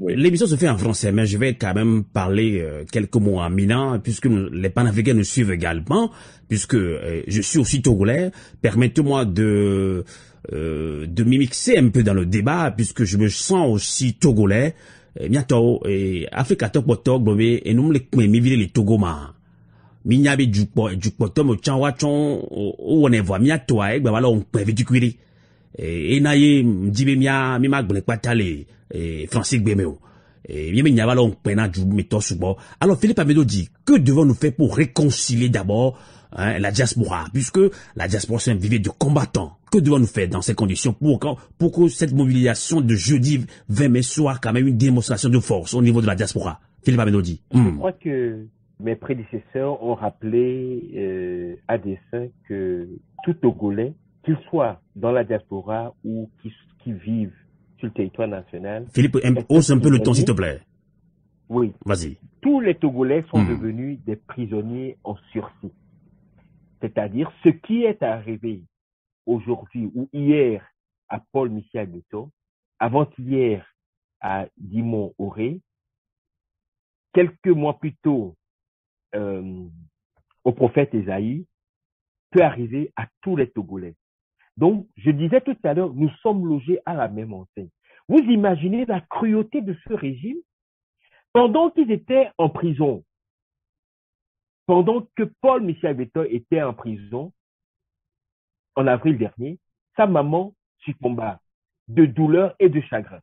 Oui. L'émission se fait en français, mais je vais quand même parler quelques mots en mina, puisque les panafricains nous suivent également, puisque je suis aussi togolais. Permettez-moi de m'immiscer un peu dans le débat, puisque je me sens aussi togolais. Miato et Africa Topoto Globé et nous les Togoma. Minyabe jukpoto mo chanwa chon o ne voit miato a egba wala on peut viticuire. Et naye mdibe mi magbele patale Francis Gbemeo. Et mi nyaba la on pena du meto subo. Alors Philippe Amedo dit que devons-nous faire pour réconcilier d'abord la diaspora, puisque la diaspora c'est un vivier de combattants. Que devons-nous faire dans ces conditions pour que cette mobilisation de jeudi 20 mai soit quand même une démonstration de force au niveau de la diaspora? Philippe Amedo dit. Je crois que mes prédécesseurs ont rappelé à dessein que tout Togolais, qu'il soit dans la diaspora ou qui vivent sur le territoire national. Philippe, hausse un peu le ton s'il te plaît. Oui. Vas-y. Tous les Togolais sont devenus des prisonniers en sursis. C'est-à-dire ce qui est arrivé aujourd'hui ou hier à Paul Michel Beto, avant-hier à Dimon Auré, quelques mois plus tôt au prophète Esaïe, peut arriver à tous les Togolais. Donc, je disais tout à l'heure, nous sommes logés à la même enseigne. Vous imaginez la cruauté de ce régime? Pendant qu'ils étaient en prison, pendant que Paul Michel Beto était en prison, en avril dernier, sa maman succomba de douleur et de chagrin.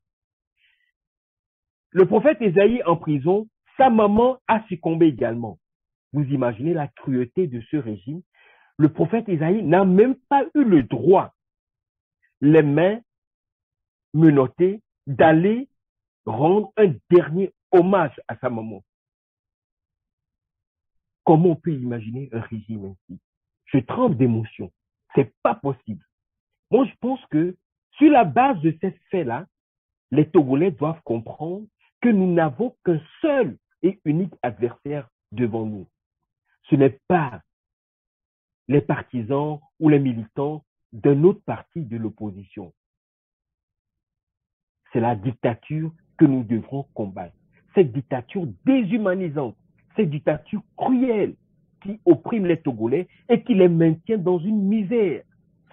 Le prophète Esaïe en prison, sa maman a succombé également. Vous imaginez la cruauté de ce régime? Le prophète Esaïe n'a même pas eu le droit, les mains menottées, d'aller rendre un dernier hommage à sa maman. Comment on peut imaginer un régime ainsi? Je tremble d'émotion. C'est pas possible. Moi, je pense que sur la base de ces faits-là, les Togolais doivent comprendre que nous n'avons qu'un seul et unique adversaire devant nous. Ce n'est pas les partisans ou les militants d'un autre parti de l'opposition. C'est la dictature que nous devrons combattre. Cette dictature déshumanisante, cette dictature cruelle qui opprime les Togolais et qui les maintient dans une misère.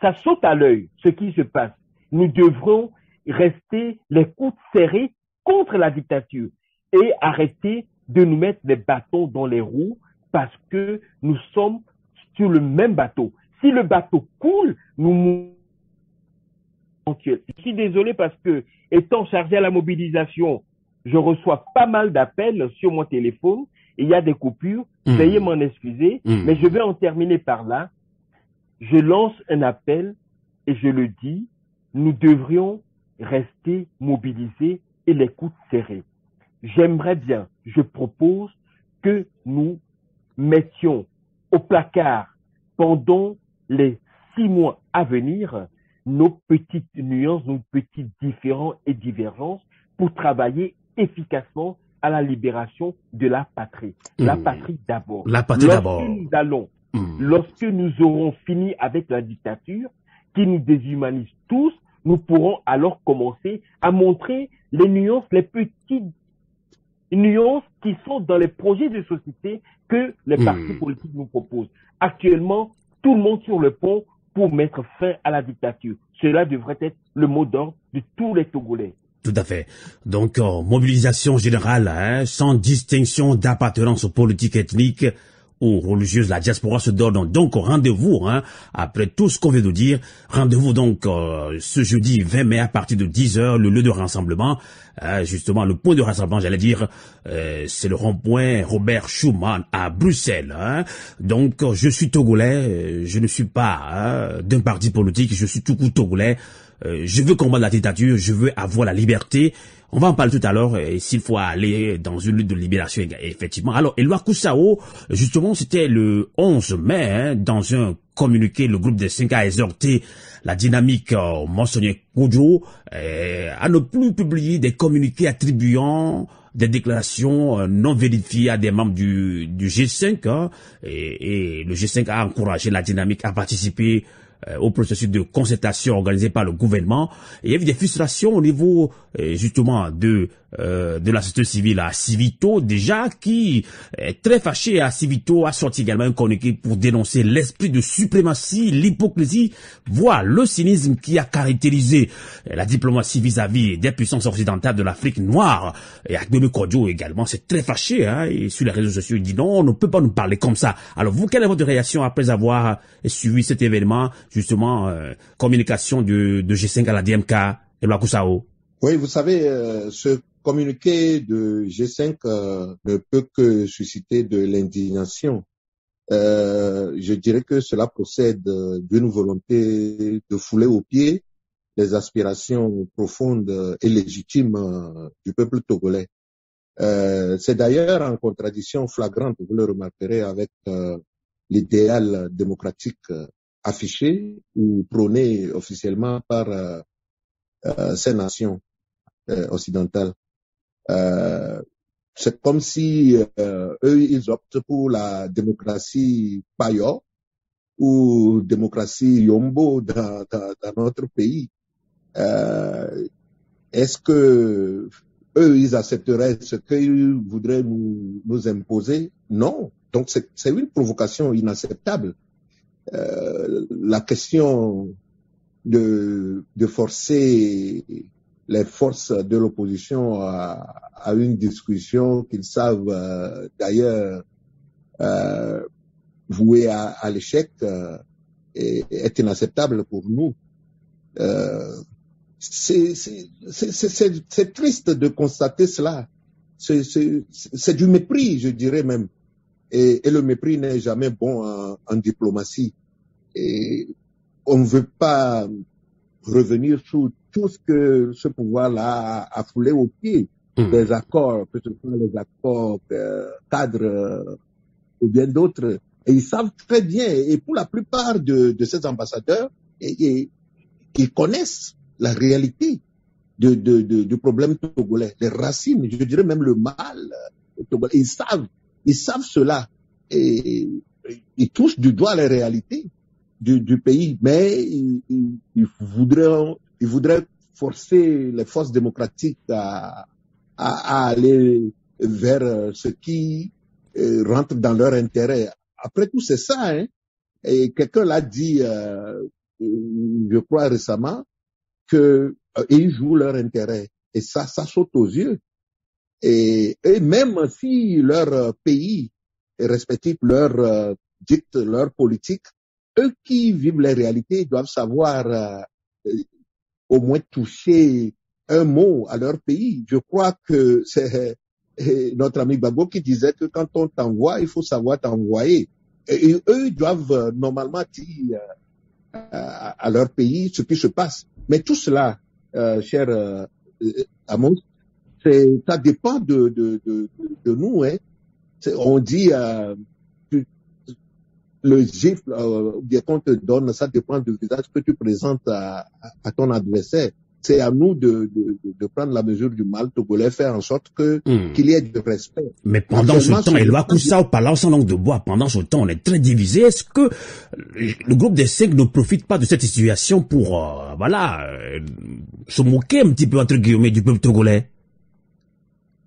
Ça saute à l'œil ce qui se passe. Nous devrons rester les coudes serrés contre la dictature et arrêter de nous mettre des bâtons dans les roues parce que nous sommes sur le même bateau. Si le bateau coule, nous mourrons. Je suis désolé parce que, étant chargé à la mobilisation, je reçois pas mal d'appels sur mon téléphone. Et il y a des coupures. Veuillez m'en excuser. Mais je vais en terminer par là. Je lance un appel et je le dis. Nous devrions rester mobilisés et les coudes serrés. J'aimerais bien, je propose que nous mettions au placard pendant les 6 mois à venir nos petites nuances, nos petits différends et divergences pour travailler efficacement à la libération de la patrie. La patrie d'abord. La patrie d'abord. Lorsque nous aurons fini avec la dictature qui nous déshumanise tous, nous pourrons alors commencer à montrer les nuances, les petites nuances qui sont dans les projets de société que les partis politiques nous proposent. Actuellement, tout le monde sur le pont pour mettre fin à la dictature. Cela devrait être le mot d'ordre de tous les Togolais. Tout à fait. Donc, mobilisation générale, sans distinction d'appartenance politique, ethnique ou religieuse. La diaspora se donne donc rendez-vous, après tout ce qu'on vient de dire. Rendez-vous donc ce jeudi 20 mai à partir de 10h, le lieu de rassemblement. Justement, le point de rassemblement, j'allais dire, c'est le rond-point Robert Schuman à Bruxelles. Donc, je suis togolais, je ne suis pas d'un parti politique, je suis tout court togolais. Je veux combattre la dictature, je veux avoir la liberté. On va en parler tout à l'heure, s'il faut aller dans une lutte de libération, effectivement. Alors, Éloi Koussao, justement, c'était le 11 mai, dans un communiqué, le groupe des 5 a exhorté la dynamique monseigneur Koudjo à ne plus publier des communiqués attribuant des déclarations non vérifiées à des membres du G5, et le G5 a encouragé la dynamique à participer au processus de concertation organisé par le gouvernement. Et il y a eu des frustrations au niveau justement de de la société civile à Civito, déjà, qui est très fâché. À Civito a sorti également un communiqué pour dénoncer l'esprit de suprématie, l'hypocrisie, voire le cynisme qui a caractérisé la diplomatie vis-à-vis des puissances occidentales de l'Afrique noire. Et Agbenou Kodjo également, c'est très fâché, hein, et sur les réseaux sociaux, il dit non, on ne peut pas nous parler comme ça. Alors vous, quelle est votre réaction après avoir suivi cet événement, justement, communication de G5 à la DMK et Lwakusao? Oui, vous savez, ce communiqué de G5 ne peut que susciter de l'indignation. Je dirais que cela procède d'une volonté de fouler aux pieds les aspirations profondes et légitimes du peuple togolais. C'est d'ailleurs en contradiction flagrante, vous le remarquerez, avec l'idéal démocratique affiché ou prôné officiellement par ces nations occidentales. C'est comme si eux, ils optent pour la démocratie Payo ou démocratie Yombo dans notre pays. Est-ce que eux, ils accepteraient ce qu'ils voudraient nous imposer? Non. Donc, c'est une provocation inacceptable. La question de forcer les forces de l'opposition à une discussion qu'ils savent d'ailleurs vouée à l'échec est inacceptable pour nous. C'est triste de constater cela. C'est du mépris, je dirais même. Et le mépris n'est jamais bon en diplomatie. Et on ne veut pas revenir sur tout ce que ce pouvoir-là a foulé au pied des accords, que ce soit les accords cadres ou bien d'autres. Et ils savent très bien, et pour la plupart de ces ambassadeurs, ils connaissent la réalité du problème togolais, les racines, je dirais même le mal togolais. Ils savent cela et ils touchent du doigt les réalités du pays, mais ils voudraient forcer les forces démocratiques à aller vers ce qui rentre dans leur intérêt. Après tout, c'est ça, hein. Et quelqu'un l'a dit, je crois récemment, que ils jouent leur intérêt. Et ça saute aux yeux. Et même si leur pays respectif dicte leur politique, eux qui vivent les réalités doivent savoir au moins toucher un mot à leur pays. Je crois que c'est notre ami Gbagbo qui disait que quand on t'envoie, il faut savoir t'envoyer. Et eux doivent normalement dire à leur pays ce qui se passe. Mais tout cela, cher Amos, ça dépend de nous. Hein. On dit le gifle qu'on te donne, ça dépend du visage que tu présentes à ton adversaire. C'est à nous de prendre la mesure du mal togolais, faire en sorte qu'il y ait du respect. Mais pendant ce temps, et Lwakusao parlant sans langue de bois, pendant ce temps, on est très divisé. Est-ce que le groupe des 5 ne profite pas de cette situation pour, se moquer un petit peu, entre guillemets, du peuple togolais?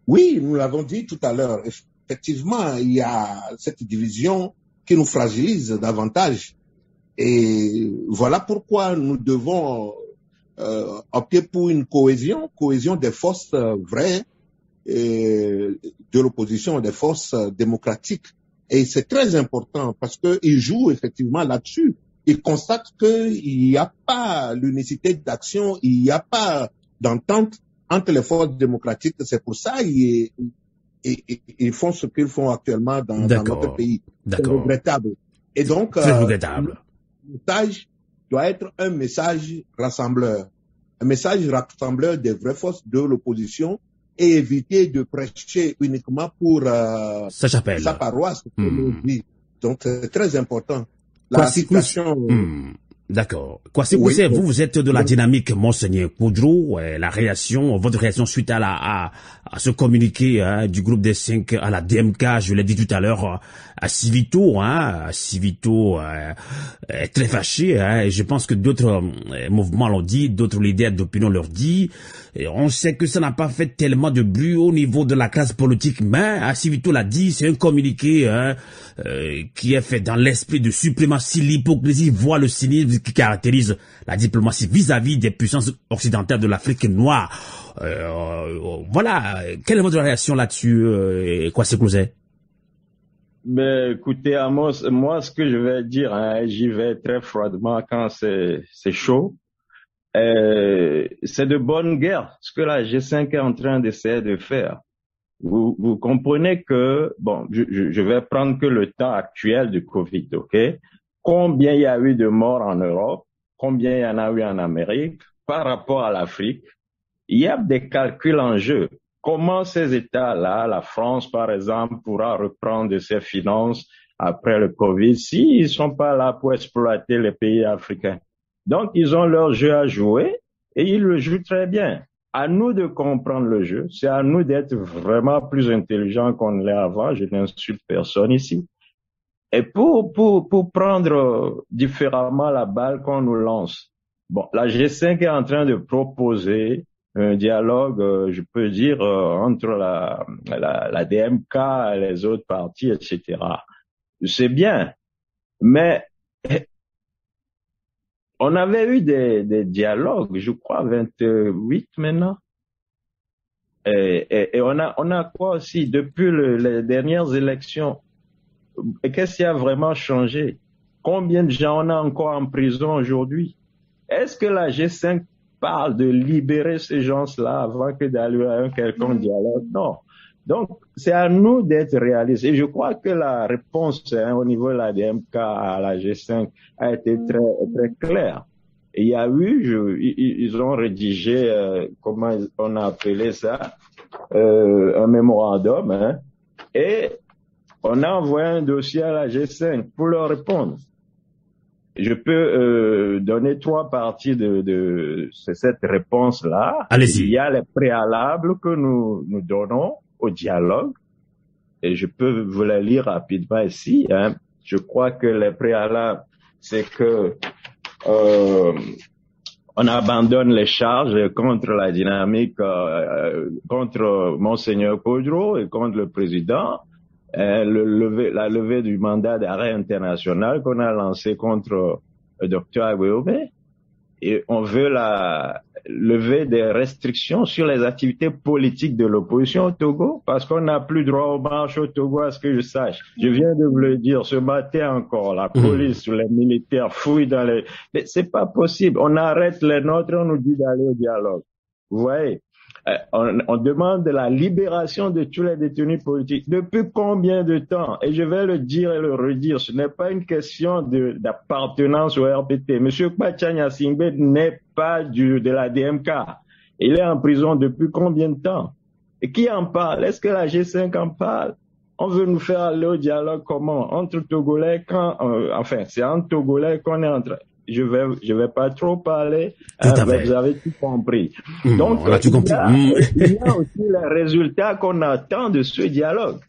Oui, nous l'avons dit tout à l'heure. Effectivement, il y a cette division qui nous fragilise davantage. Et voilà pourquoi nous devons opter pour une cohésion des forces vraies de l'opposition, des forces démocratiques. Et c'est très important parce qu'ils jouent effectivement là-dessus. Ils constatent qu'il n'y a pas l'unicité d'action, il n'y a pas d'entente entre les forces démocratiques. C'est pour ça qu'ils font ce qu'ils font actuellement dans notre pays. C'est regrettable. Et donc, le message doit être un message rassembleur. Un message rassembleur des vraies forces de l'opposition et éviter de prêcher uniquement pour sa paroisse. Donc, c'est très important. La situation D'accord. Kwasi Oui. Kousé, vous êtes de la dynamique Monseigneur Koudrou, la réaction, votre réaction suite à ce communiqué du groupe des 5 à la DMK, je l'ai dit tout à l'heure, à Civito, Civito est très fâché, et je pense que d'autres mouvements l'ont dit, d'autres leaders d'opinion l'ont dit, et on sait que ça n'a pas fait tellement de bruit au niveau de la classe politique, mais Civito l'a dit, c'est un communiqué qui est fait dans l'esprit de suprématie, l'hypocrisie, voire le cynisme qui caractérise la diplomatie vis-à-vis des puissances occidentales de l'Afrique noire. Voilà, quelle est votre réaction là-dessus, Kwasi Kousé? Mais écoutez, Amos, moi, ce que je vais dire, j'y vais très froidement quand c'est chaud. C'est de bonne guerre ce que la G5 est en train d'essayer de faire. Vous comprenez que, bon, je vais prendre que le temps actuel du Covid, ok? Combien il y a eu de morts en Europe? Combien il y en a eu en Amérique? Par rapport à l'Afrique, il y a des calculs en jeu. Comment ces États-là, la France par exemple, pourra reprendre ses finances après le Covid s'ils sont pas là pour exploiter les pays africains? Donc, ils ont leur jeu à jouer et ils le jouent très bien. À nous de comprendre le jeu. C'est à nous d'être vraiment plus intelligents qu'on ne l'est avant. Je n'insulte personne ici. Et pour prendre différemment la balle qu'on nous lance. Bon, la G5 est en train de proposer un dialogue, je peux dire, entre la DMK et les autres partis, etc. C'est bien. Mais on avait eu des dialogues, je crois 28 maintenant. Et on a quoi aussi depuis les dernières élections? Et qu'est-ce qui a vraiment changé? Combien de gens on a encore en prison aujourd'hui? Est-ce que la G5 parle de libérer ces gens-là avant que d'aller à un quelconque dialogue? Non. Donc, c'est à nous d'être réalistes. Et je crois que la réponse au niveau de la DMK à la G5 a été très, très claire. Et il y a eu, ils ont rédigé, comment on a appelé ça, un mémorandum, et on a envoyé un dossier à la G5 pour leur répondre. Je peux donner 3 parties de cette réponse-là. Allez-y. Il y a les préalables que nous donnons au dialogue, et je peux vous les lire rapidement ici. Je crois que les préalables, c'est que on abandonne les charges contre la dynamique, contre Monseigneur Koudrou et contre le président. La levée du mandat d'arrêt international qu'on a lancé contre le docteur Agbeobe. Et on veut la levée des restrictions sur les activités politiques de l'opposition au Togo, parce qu'on n'a plus droit aux marches au Togo, à ce que je sache. Je viens de vous le dire, ce matin encore, la police ou les militaires fouillent dans les... Mais c'est pas possible. On arrête les nôtres, on nous dit d'aller au dialogue. Vous voyez? On demande la libération de tous les détenus politiques. Depuis combien de temps? Et je vais le dire et le redire, ce n'est pas une question d'appartenance au RPT. Monsieur Kpatchania Singbe n'est pas de la DMK. Il est en prison depuis combien de temps? Et qui en parle? Est-ce que la G5 en parle? On veut nous faire aller au dialogue comment? Entre Togolais, c'est entre Togolais qu'on est en train... Je vais pas trop parler, vous avez tout compris. Donc, on a tout compris. Il y a aussi les résultats qu'on attend de ce dialogue.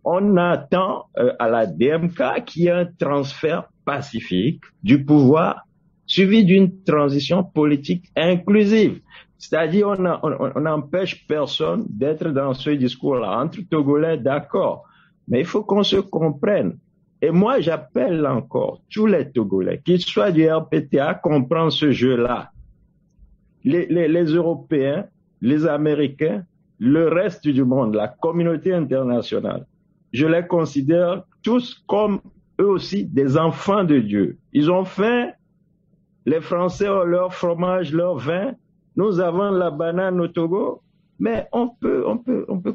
On attend à la DMK qu'il y ait un transfert pacifique du pouvoir suivi d'une transition politique inclusive. C'est-à-dire, on n'empêche personne d'être dans ce discours-là. Entre Togolais, d'accord. Mais il faut qu'on se comprenne. Et moi, j'appelle encore tous les Togolais, qu'ils soient du RPT, à comprendre ce jeu-là. Les Européens, les Américains, le reste du monde, la communauté internationale, je les considère tous comme eux aussi des enfants de Dieu. Ils ont faim, les Français ont leur fromage, leur vin, nous avons la banane au Togo, mais on peut,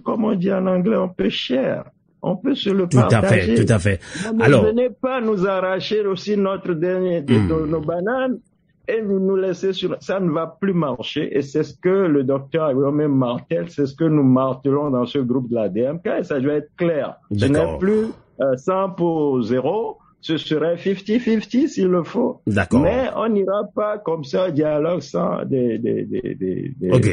comme on dit en anglais, on peut share. On peut se le partager. Tout à fait. Alors, ne venez pas nous arracher aussi notre dernier de nos bananes et nous laisser sur... Ça ne va plus marcher. Et c'est ce que le docteur Agbeobe martèle, c'est ce que nous martelons dans ce groupe de la DMK. Et ça doit être clair. Ce n'est plus 100 pour 0. ce serait 50-50 s'il le faut. D'accord. Mais on n'ira pas comme ça, dialogue sans Ok.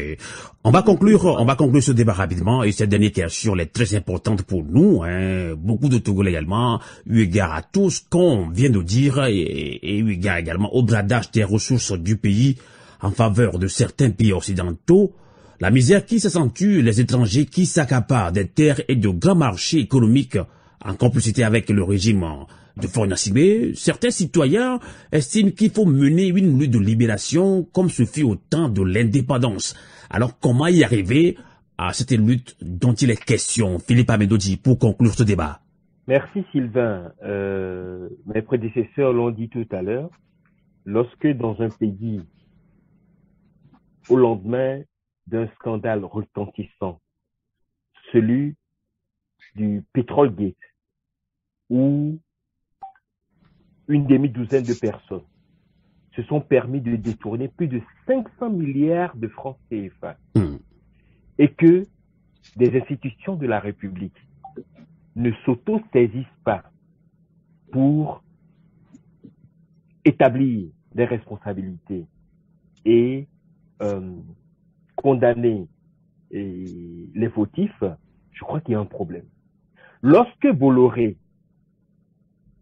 On va conclure ce débat rapidement, et cette dernière question est très importante pour nous, hein. Beaucoup de Togolais également, eu égard à tout ce qu'on vient de dire, et eu égard également au bradage des ressources du pays en faveur de certains pays occidentaux. La misère qui s'accentue, les étrangers qui s'accaparent des terres et de grands marchés économiques en complicité avec le régime de Faure Gnassingbé, certains citoyens estiment qu'il faut mener une lutte de libération comme ce fut au temps de l'indépendance. Alors comment y arriver à cette lutte dont il est question? Philippe Amédodji, pour conclure ce débat. Merci Sylvain. Mes prédécesseurs l'ont dit tout à l'heure. Lorsque dans un pays, au lendemain d'un scandale retentissant, celui du Pétrole Gate, où une demi-douzaine de personnes se sont permis de détourner plus de 500 milliards de francs CFA, et que des institutions de la République ne s'auto-saisissent pas pour établir des responsabilités et condamner les fautifs, je crois qu'il y a un problème. Lorsque Bolloré,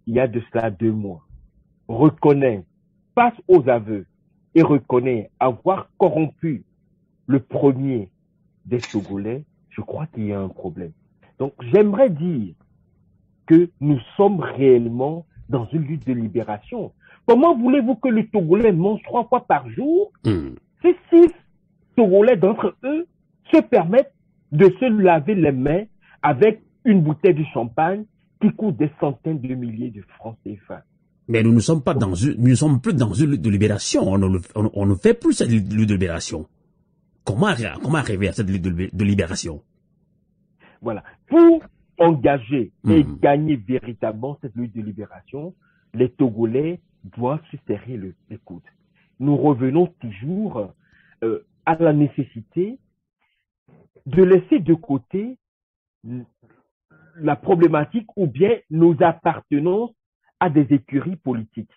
il y a de cela 2 mois, reconnaît, passe aux aveux et reconnaît avoir corrompu le premier des Togolais, je crois qu'il y a un problème. Donc, j'aimerais dire que nous sommes réellement dans une lutte de libération. Comment voulez-vous que les Togolais mangent 3 fois par jour si 6 Togolais d'entre eux se permettent de se laver les mains avec une bouteille de champagne qui coûte des centaines de milliers de francs CFA? Mais nous ne sommes pas nous ne sommes plus dans une lutte de libération. On ne fait plus cette lutte de libération. Comment arriver à cette lutte de libération? Voilà. Pour engager et gagner véritablement cette lutte de libération, les Togolais doivent se serrer les coudes. Nous revenons toujours à la nécessité de laisser de côté la problématique ou bien nos appartenances à des écuries politiques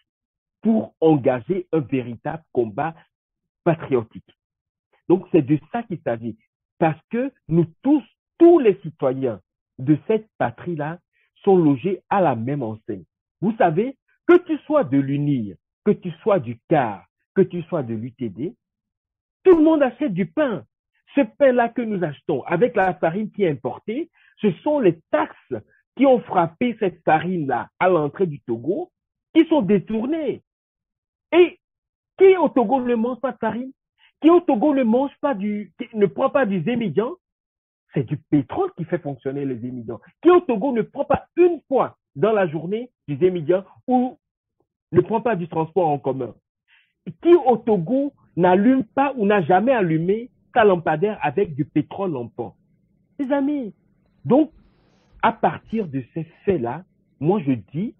pour engager un véritable combat patriotique. Donc, c'est de ça qu'il s'agit. Parce que nous tous les citoyens de cette patrie-là sont logés à la même enseigne. Vous savez, que tu sois de l'UNIR, que tu sois du CAR, que tu sois de l'UTD, tout le monde achète du pain. Ce pain-là que nous achetons avec la farine qui est importée, ce sont les taxes qui ont frappé cette farine-là à l'entrée du Togo, qui sont détournées. Et qui au Togo ne mange pas de farine? Qui au Togo ne prend pas du zémidian? C'est du pétrole qui fait fonctionner les zémidians. Qui au Togo ne prend pas une fois dans la journée du zémidian ou ne prend pas du transport en commun? Qui au Togo n'allume pas ou n'a jamais allumé sa lampadaire avec du pétrole en pan? Les amis, donc, à partir de ces faits-là, moi je dis,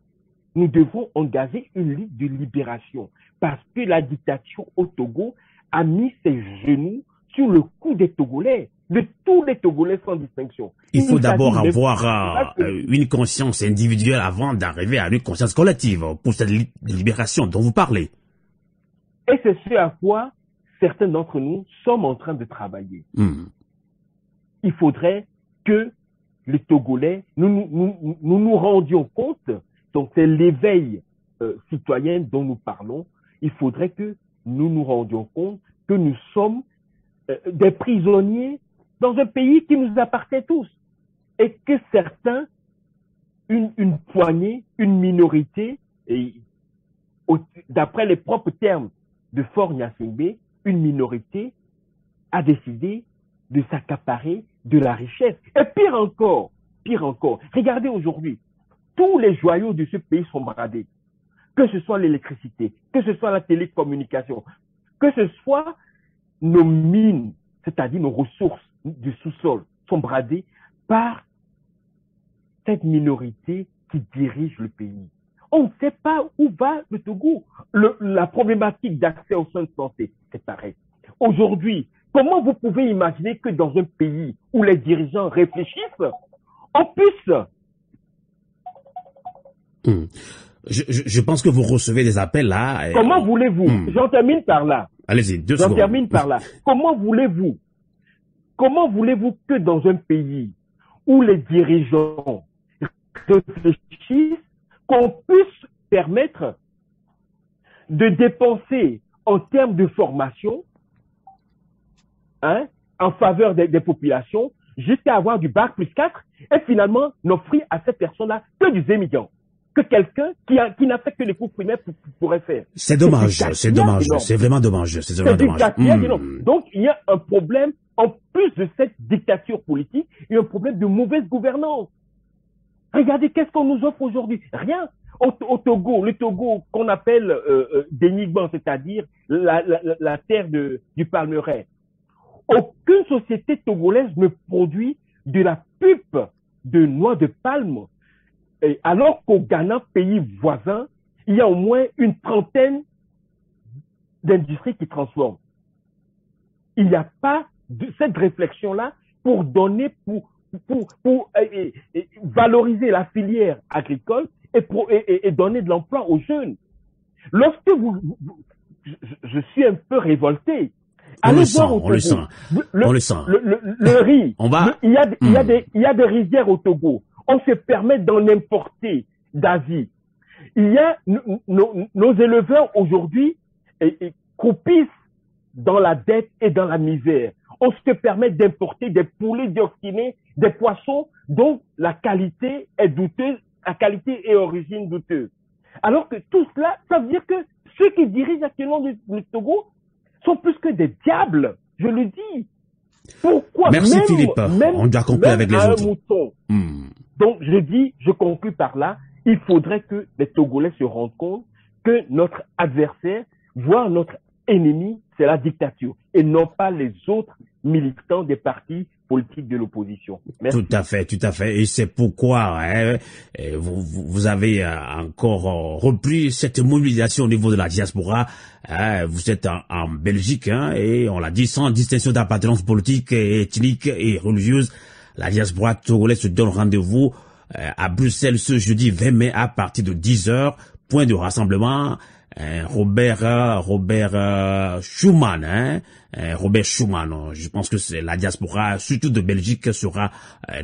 nous devons engager une lutte de libération parce que la dictature au Togo a mis ses genoux sur le cou des Togolais, de tous les Togolais sans distinction. Il faut d'abord avoir une conscience individuelle avant d'arriver à une conscience collective pour cette libération dont vous parlez. Et c'est ce à quoi certains d'entre nous sommes en train de travailler. Il faudrait que les Togolais, nous rendions compte, donc c'est l'éveil citoyen dont nous parlons, il faudrait que nous rendions compte que nous sommes des prisonniers dans un pays qui nous appartient tous et que certains, une poignée, une minorité, et d'après les propres termes de Faure Gnassingbé, une minorité a décidé de s'accaparer de la richesse. Et pire encore, regardez aujourd'hui, tous les joyaux de ce pays sont bradés. Que ce soit l'électricité, que ce soit la télécommunication, que ce soit nos mines, c'est-à-dire nos ressources du sous-sol, sont bradées par cette minorité qui dirige le pays. On ne sait pas où va le Togo. La problématique d'accès aux soins de santé, c'est pareil. Aujourd'hui, comment vous pouvez imaginer que dans un pays où les dirigeants réfléchissent, on puisse... Je pense que vous recevez des appels là. Comment voulez-vous, j'en termine par là. Allez-y, 2 secondes. J'en termine par là. Comment voulez-vous que dans un pays où les dirigeants réfléchissent, qu'on puisse permettre de dépenser en termes de formation, en faveur des populations, jusqu'à avoir du bac plus 4 et finalement n'offrir à cette personne-là que du étudiant, que quelqu'un qui n'a fait que les cours primaires pourrait faire. C'est dommage, c'est vraiment dommage. C'est Donc il y a un problème, en plus de cette dictature politique, il y a un problème de mauvaise gouvernance. Regardez, qu'est-ce qu'on nous offre aujourd'hui? Rien. Au Togo, le Togo qu'on appelle Dénigban, c'est-à-dire la terre du palmeraie. Aucune société togolaise ne produit de la pulpe de noix de palme, alors qu'au Ghana, pays voisin, il y a au moins une trentaine d'industries qui transforment. Il n'y a pas cette réflexion-là pour donner, pour valoriser la filière agricole et donner de l'emploi aux jeunes. Lorsque je suis un peu révolté. On le sent. Le riz. Il y a des rizières au Togo. On se permet d'en importer d'Asie. Il y a nos éleveurs aujourd'hui croupissent dans la dette et dans la misère. On se permet d'importer des poulets dioxinés, des poissons dont la qualité est douteuse, la qualité et origine douteuse. Alors que tout cela, ça veut dire que ceux qui dirigent actuellement le Togo sont plus que des diables, je le dis. Pourquoi? Merci Philippe, on doit conclure avec les autres. Donc je conclue par là, il faudrait que les Togolais se rendent compte que notre adversaire, voire notre ennemi, c'est la dictature, et non pas les autres militants des partis politiques de l'opposition. Merci. Tout à fait. Et c'est pourquoi vous avez encore repris cette mobilisation au niveau de la diaspora. Vous êtes en Belgique, et on l'a dit, sans distinction d'appartenance politique, ethnique et religieuse. La diaspora togolaise se donne rendez-vous à Bruxelles ce jeudi 20 mai à partir de 10h. Point de rassemblement. Robert Schuman, Robert Schuman. Je pense que c'est la diaspora, surtout de Belgique, sera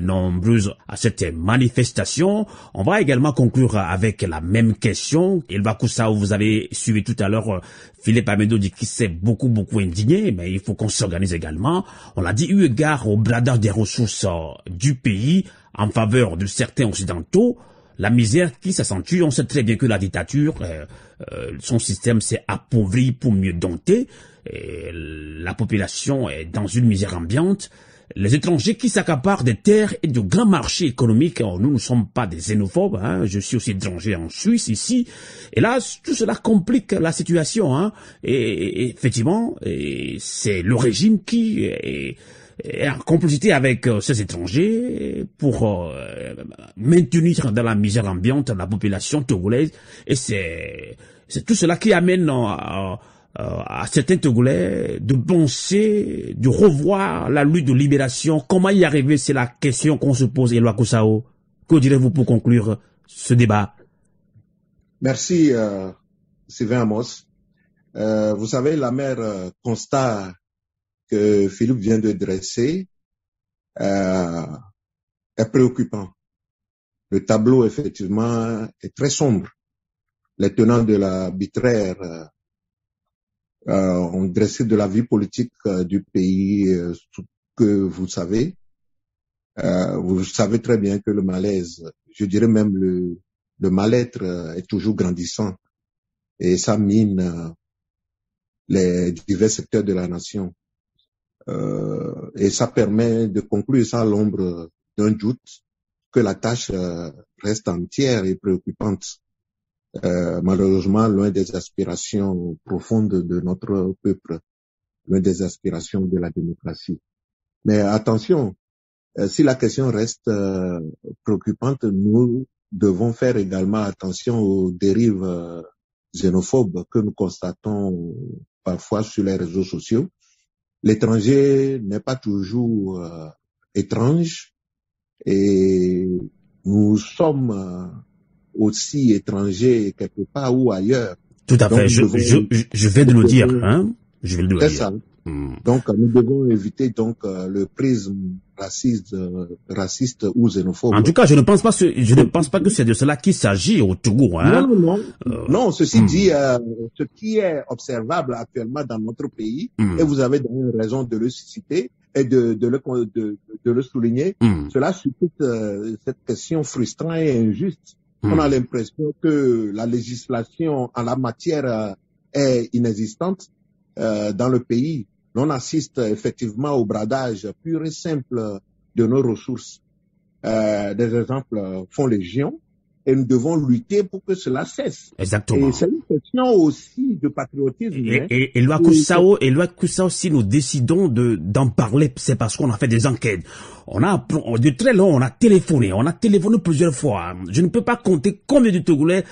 nombreuse à cette manifestation. On va également conclure avec la même question. Elva Koussao, vous avez suivi tout à l'heure Philippe Amedo dit qu'il s'est beaucoup indigné, mais il faut qu'on s'organise également. On l'a dit, eu égard au bradage des ressources du pays en faveur de certains occidentaux, la misère qui s'accentue. On sait très bien que la dictature, son système s'est appauvri pour mieux dompter. La population est dans une misère ambiante. Les étrangers qui s'accaparent des terres et de grands marchés économiques. Nous ne sommes pas des xénophobes. Je suis aussi étranger en Suisse ici. Et là, tout cela complique la situation. Et effectivement, c'est le régime qui est en complicité avec ces étrangers pour maintenir dans la misère ambiante la population togolaise. Et c'est tout cela qui amène à certains Togolais de penser, de revoir la lutte de libération. Comment y arriver? C'est la question qu'on se pose, Elwa Koussao. Que direz-vous pour conclure ce débat? Merci, Sylvain Amos. Vous savez, l'amère constat que Philippe vient de dresser est préoccupant. Le tableau, effectivement, est très sombre. Les tenants de l'arbitraire ont dressé de la vie politique du pays ce que vous savez. Vous savez très bien que le malaise, je dirais même le mal-être est toujours grandissant et ça mine les divers secteurs de la nation. Et ça permet de conclure ça à l'ombre d'un doute que la tâche reste entière et préoccupante. Malheureusement, loin des aspirations profondes de notre peuple, loin des aspirations de la démocratie. Mais attention, si la question reste préoccupante, nous devons faire également attention aux dérives xénophobes que nous constatons parfois sur les réseaux sociaux. L'étranger n'est pas toujours étrange et nous sommes aussi étrangers quelque part ou ailleurs. Tout à fait. Je vais de le dire, hein. Je vais de le dire. C'est ça. Donc, nous devons éviter donc le prisme raciste ou xénophobe. En tout cas, je ne pense pas que c'est de cela qu'il s'agit au Togo, hein. Non, ceci dit, ce qui est observable actuellement dans notre pays, et vous avez d'ailleurs raison de le citer et de le souligner, cela suscite cette question frustrante et injuste. On a l'impression que la législation en la matière est inexistante dans le pays. On assiste effectivement au bradage pur et simple de nos ressources. Des exemples font légion et nous devons lutter pour que cela cesse. Exactement. Et c'est une question aussi de patriotisme. Et Loi Kusao, si nous décidons d'en parler, c'est parce qu'on a fait des enquêtes. On a téléphoné plusieurs fois. Je ne peux pas compter combien de Togolais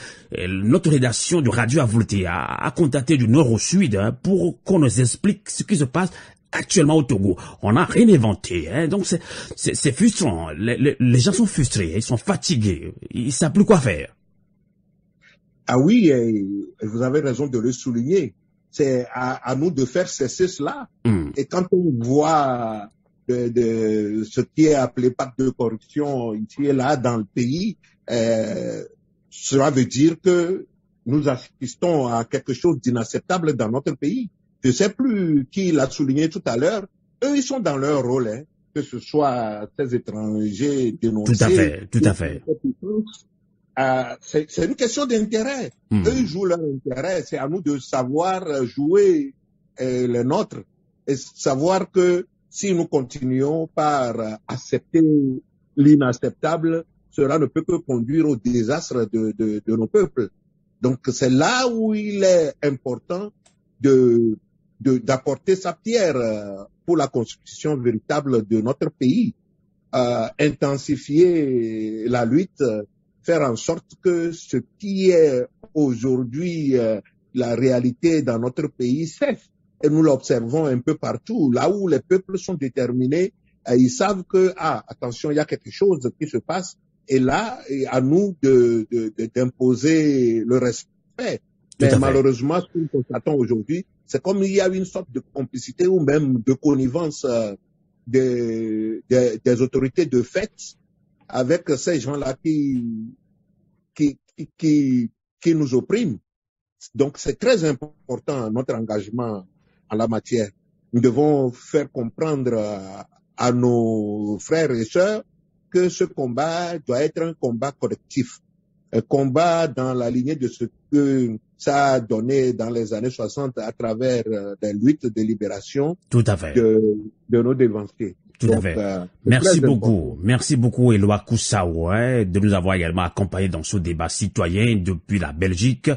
notre rédaction de Radio Avolté a contacté du nord au sud, hein, pour qu'on nous explique ce qui se passe actuellement au Togo. On n'a rien inventé, hein, donc c'est frustrant. Les gens sont frustrés, ils sont fatigués, ils savent plus quoi faire. Ah oui, et vous avez raison de le souligner. C'est à nous de faire cesser cela. Et quand on voit de ce qui est appelé pacte de corruption ici et là dans le pays, cela veut dire que nous assistons à quelque chose d'inacceptable dans notre pays. Je ne sais plus qui l'a souligné tout à l'heure. Eux, ils sont dans leur rôle, hein, que ce soit ces étrangers dénoncés. Tout à fait. C'est une question d'intérêt. Eux, ils jouent leur intérêt. C'est à nous de savoir jouer le nôtre et savoir que si nous continuons par accepter l'inacceptable, cela ne peut que conduire au désastre de nos peuples. Donc, c'est là où il est important d'apporter sa pierre pour la constitution véritable de notre pays, intensifier la lutte, faire en sorte que ce qui est aujourd'hui la réalité dans notre pays cesse. Et nous l'observons un peu partout, là où les peuples sont déterminés, ils savent que, attention, il y a quelque chose qui se passe, et là, à nous d'imposer le respect. Mais malheureusement, ce que nous constatons aujourd'hui, c'est comme il y a une sorte de complicité ou même de connivence des autorités de fait avec ces gens-là qui nous oppriment. Donc, c'est très important notre engagement en la matière. Nous devons faire comprendre à nos frères et sœurs que ce combat doit être un combat collectif. Un combat dans la lignée de ce que ça a donné dans les années 60 à travers des luttes de libération. Tout à fait. De nos devanciers. Tout à fait. Merci beaucoup, Éloi Kusao, hein, de nous avoir également accompagnés dans ce débat citoyen depuis la Belgique.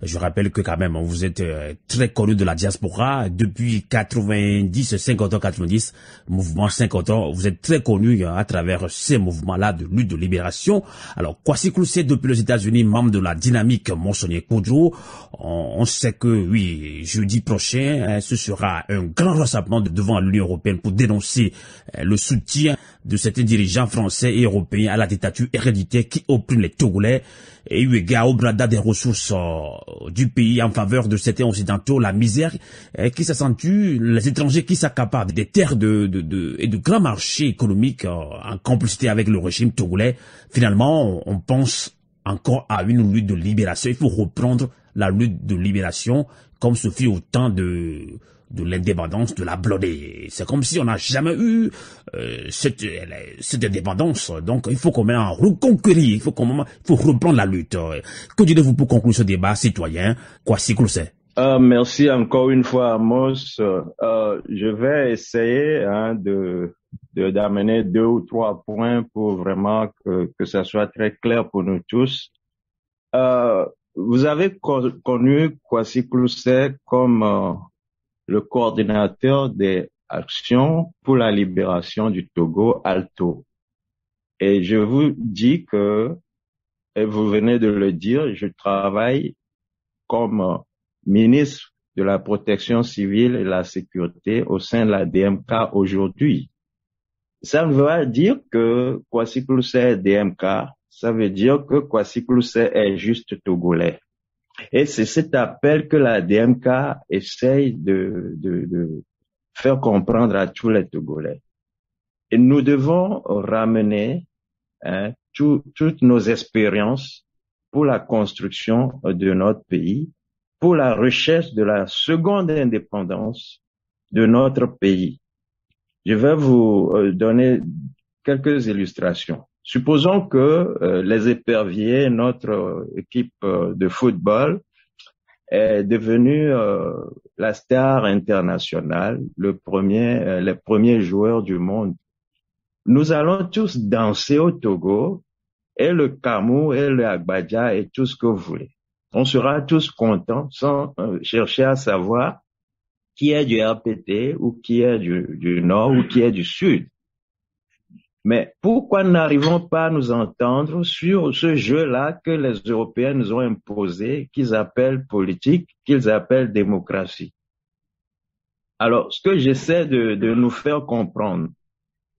Je rappelle que quand même, vous êtes très connu de la diaspora depuis 90, mouvement 50 ans. Vous êtes très connu à travers ces mouvements-là de lutte de libération. Alors, Kwasi Kloussé, depuis les États-Unis, membre de la dynamique Monseigneur Koudrou, on sait que, oui, jeudi prochain, ce sera un grand rassemblement devant l'Union européenne pour dénoncer le soutien de certains dirigeants français et européens à la dictature héréditaire qui opprime les Togolais et eu égard au bradage des ressources du pays en faveur de certains occidentaux, la misère qui s'accentue, les étrangers qui s'accaparent des terres et de grands marchés économiques en complicité avec le régime togolais. Finalement, on pense encore à une lutte de libération. Il faut reprendre la lutte de libération comme ce fut au temps de l'indépendance de la Blodée. C'est comme si on n'a jamais eu cette indépendance. Donc, il faut qu'on en reconquérir. Il faut reprendre la lutte. Que direz-vous pour conclure ce débat citoyen? Kwasi Kloussé. Merci encore une fois, Amos. Je vais essayer d'amener 2 ou 3 points pour vraiment que ça soit très clair pour nous tous. Vous avez connu Kwasi Kloussé comme le coordinateur des actions pour la libération du Togo, ALTO. Et je vous dis que, et vous venez de le dire, je travaille comme ministre de la protection civile et de la sécurité au sein de la DMK aujourd'hui. Ça veut dire que Kwasi Kloussé DMK, ça veut dire que Kwasi Kloussé est juste togolais. Et c'est cet appel que la DMK essaye de faire comprendre à tous les Togolais. Et nous devons ramener toutes nos expériences pour la construction de notre pays, pour la recherche de la seconde indépendance de notre pays. Je vais vous donner quelques illustrations. Supposons que les Éperviers, notre équipe de football, est devenue la star internationale, les premiers joueurs du monde. Nous allons tous danser au Togo, et le Kamou, et le Agbadja, et tout ce que vous voulez. On sera tous contents sans chercher à savoir qui est du RPT, ou qui est du Nord, ou qui est du Sud. Mais pourquoi n'arrivons pas à nous entendre sur ce jeu-là que les Européens nous ont imposé, qu'ils appellent politique, qu'ils appellent démocratie? Alors, ce que j'essaie de nous faire comprendre,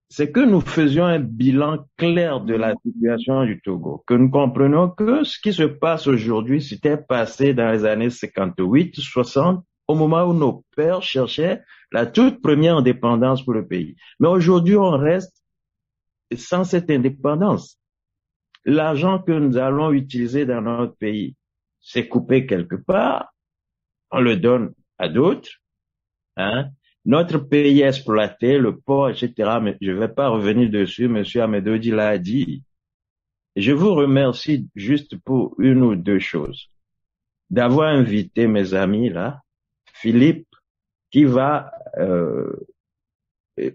c'est que nous faisions un bilan clair de la situation du Togo, que nous comprenions que ce qui se passe aujourd'hui s'était passé dans les années 58, 60, au moment où nos pères cherchaient la toute première indépendance pour le pays. Mais aujourd'hui, on reste sans cette indépendance. L'argent que nous allons utiliser dans notre pays, c'est coupé quelque part, on le donne à d'autres, Notre pays est exploité, le port, etc., mais je ne vais pas revenir dessus, M. Amedoudi l'a dit. Je vous remercie juste pour une ou deux choses. D'avoir invité mes amis là, Philippe, qui va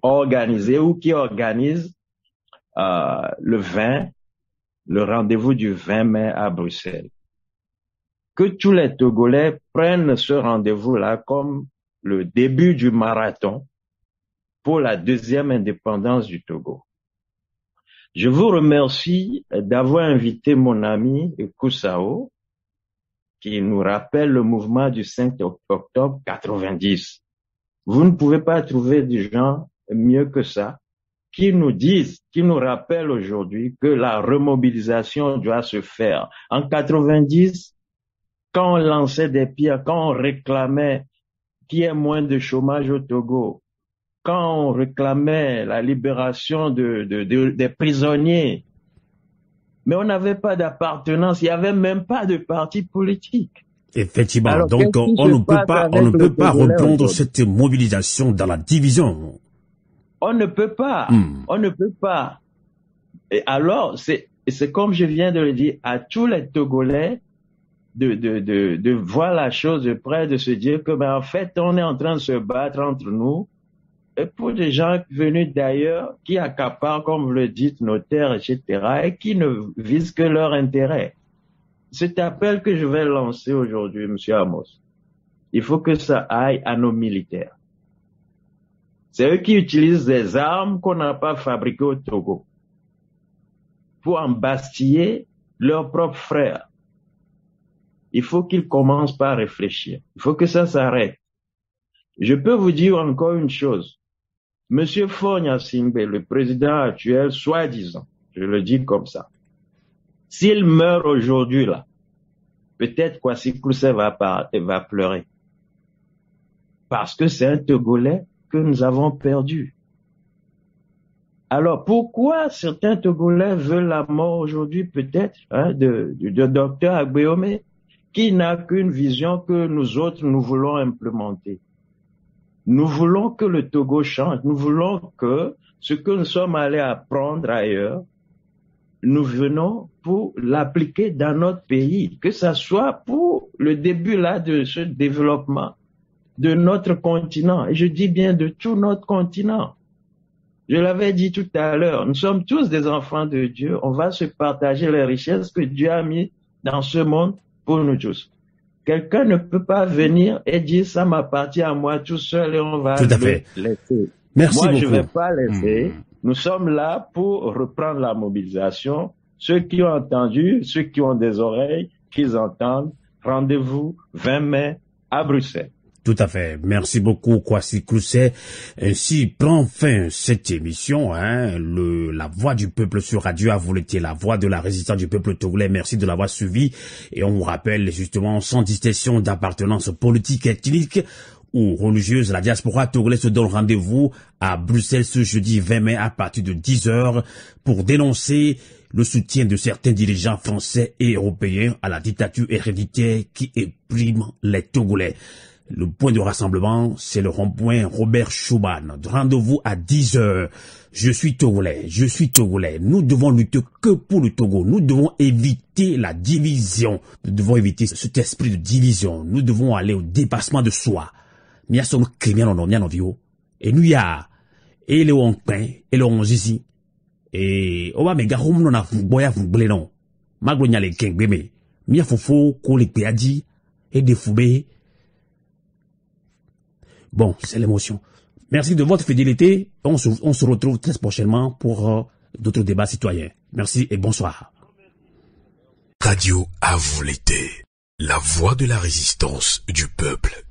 organiser ou qui organise le rendez-vous du 20 mai à Bruxelles. Que tous les Togolais prennent ce rendez-vous-là comme le début du marathon pour la deuxième indépendance du Togo. Je vous remercie d'avoir invité mon ami Koussao, qui nous rappelle le mouvement du 5 octobre 90. Vous ne pouvez pas trouver des gens mieux que ça qui nous disent, qui nous rappellent aujourd'hui que la remobilisation doit se faire. En 90, quand on lançait des pierres, quand on réclamait qu'il y ait moins de chômage au Togo, quand on réclamait la libération des prisonniers, mais on n'avait pas d'appartenance, il n'y avait même pas de parti politique. Effectivement. Alors, donc on ne peut pas reprendre cette mobilisation dans la division. On ne peut pas. On ne peut pas. Et alors, c'est comme je viens de le dire, à tous les Togolais de voir la chose de près, de se dire que, en fait, on est en train de se battre entre nous, et pour des gens venus d'ailleurs, qui accaparent, comme vous le dites, nos terres, etc., et qui ne visent que leur intérêt. Cet appel que je vais lancer aujourd'hui, Monsieur Amos, il faut que ça aille à nos militaires. C'est eux qui utilisent des armes qu'on n'a pas fabriquées au Togo pour embastiller leurs propres frères. Il faut qu'ils commencent par réfléchir. Il faut que ça s'arrête. Je peux vous dire encore une chose. Monsieur Fogna Singbe, le président actuel, soi-disant, je le dis comme ça, s'il meurt aujourd'hui là, peut-être Kwasi Kloussé va pleurer. Parce que c'est un Togolais que nous avons perdu. Alors, pourquoi certains Togolais veulent la mort aujourd'hui, peut-être, de docteur Agbeome, qui n'a qu'une vision que nous autres, nous voulons implémenter? Nous voulons que le Togo change. Nous voulons que ce que nous sommes allés apprendre ailleurs, nous venons pour l'appliquer dans notre pays, que ça soit pour le début là de ce développement de notre continent. Et je dis bien de tout notre continent. Je l'avais dit tout à l'heure, nous sommes tous des enfants de Dieu. On va se partager les richesses que Dieu a mis dans ce monde pour nous tous. Quelqu'un ne peut pas venir et dire ça m'appartient à moi tout seul et on va tout à fait. Laisser. Merci moi, beaucoup. Je ne vais pas laisser. Nous sommes là pour reprendre la mobilisation. Ceux qui ont entendu, ceux qui ont des oreilles, qu'ils entendent. Rendez-vous 20 mai à Bruxelles. Tout à fait. Merci beaucoup, Kwasi Crousset. Ainsi prend fin cette émission, la voix du peuple sur Radio a voulu être la voix de la résistance du peuple togolais. Merci de l'avoir suivi. Et on vous rappelle justement, sans distinction d'appartenance politique, ethnique ou religieuse, la diaspora togolaise se donne rendez-vous à Bruxelles ce jeudi 20 mai à partir de 10h pour dénoncer le soutien de certains dirigeants français et européens à la dictature héréditaire qui opprime les Togolais. Le point de rassemblement, c'est le rond-point Robert Schuman. Rendez-vous à 10h. Je suis Togolais. Nous devons lutter que pour le Togo. Nous devons éviter la division. Nous devons éviter cet esprit de division. Nous devons aller au dépassement de soi. Et nous y a, et le on pain, et le on zizi. Et, on va me garum non a boya foublé non. Maglonia les keng bébé. Mia fofo, ko les péadi, et des foubés. Bon, c'est l'émotion. Merci de votre fidélité. On se retrouve très prochainement pour d'autres débats citoyens. Merci et bonsoir. Radio a voulu être la voix de la résistance du peuple.